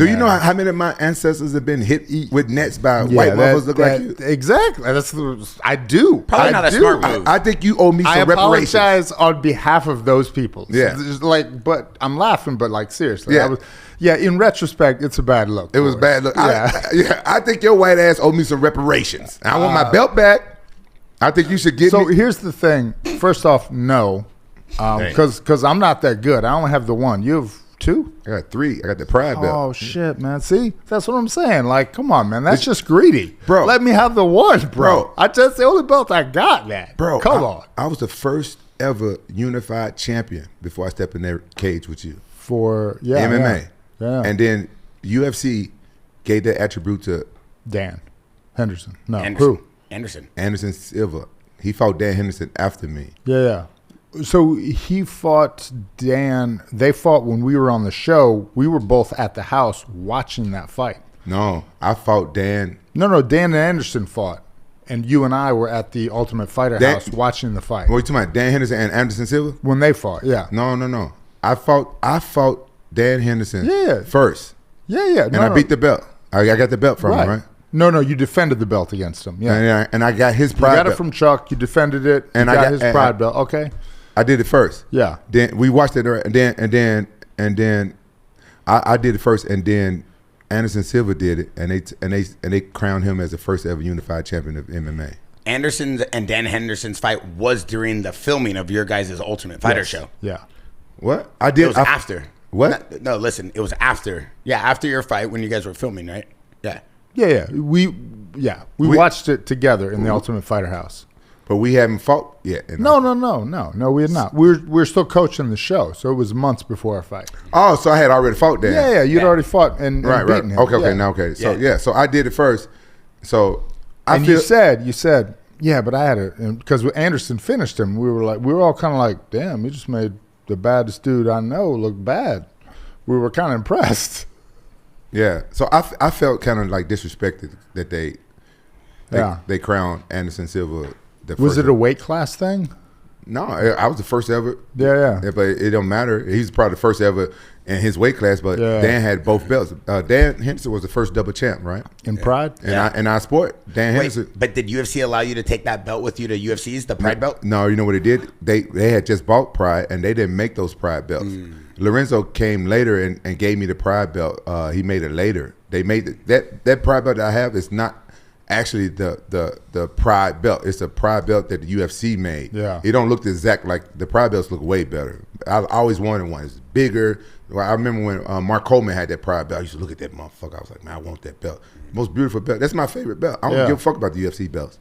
Do you know how many of my ancestors have been hit with nets by white motherfuckers look like you? Exactly. I do. Probably not a smart move. I think you owe me some reparations. I apologize on behalf of those people. Yeah. But I'm laughing, but seriously. Yeah. In retrospect, it's a bad look. It was bad look. Yeah. I think your white ass owe me some reparations. I want my belt back. I think you should give me. So here's the thing. First off, no. Because I'm not that good. I only have the one. You have 2? I got 3. I got the pride belt. Oh, shit, man. See? That's what I'm saying. Like, come on, man. That's just greedy. Bro. Let me have the one, bro. That's the only belt I got, man. Bro. Come on. I was the first ever unified champion before I stepped in that cage with you. For, MMA. Yeah. And then UFC gave that attribute to Dan Henderson. No. Anderson. Who? Anderson Silva. He fought Dan Henderson after me. Yeah. So he fought Dan. They fought when we were on the show. We were both at the house watching that fight. No, I fought Dan. No. Dan and Anderson fought. And you and I were at the Ultimate Fighter house watching the fight. What are you talking about? Dan Henderson and Anderson Silva? When they fought, yeah. No. I fought Dan Henderson first. Yeah. And I beat the belt. I got the belt from him, right? No, you defended the belt against him. Yeah. And I got his pride belt. You got it from Chuck. You defended it. And I got his pride belt. Okay. I did it first. Yeah. Then we watched it, and then I did it first, and then Anderson Silva did it, and they crowned him as the first ever unified champion of MMA. Anderson's and Dan Henderson's fight was during the filming of your guys' Ultimate Fighter show. Yeah. What? I did. It was after. What? No, listen. It was after. Yeah, after your fight when you guys were filming, right? Yeah. Yeah. We watched it together in the Ultimate Fighter house. But we haven't fought yet. No, we had not. We're still coaching the show, so it was months before our fight. Oh, so I had already fought Dan. Yeah, you'd already fought and beaten him. Okay. So I did it first. So you said, yeah, but I had it because Anderson finished him. We were all kind of like, damn, he just made the baddest dude I know look bad. We were kind of impressed. Yeah, so I felt kind of like disrespected that they crowned Anderson Silva. Was it a weight class thing? No, I was the first ever. Yeah. But it don't matter. He's probably the first ever in his weight class. But Dan had both belts. Dan Henderson was the first double champ, right? In Pride. And I sport Dan Henderson. But did UFC allow you to take that belt with you to UFC's, the Pride belt? No, you know what they did? They had just bought Pride, and they didn't make those Pride belts. Lorenzo came later and gave me the Pride belt. He made it later. They made that Pride belt that I have is not actually the Pride belt. It's a Pride belt that the UFC made. Yeah. It don't look exact like the Pride belts look way better. I always wanted one. It's bigger. I remember when Mark Coleman had that Pride belt. I used to look at that motherfucker. I was like, man, I want that belt. Most beautiful belt. That's my favorite belt. I don't give a fuck about the UFC belts.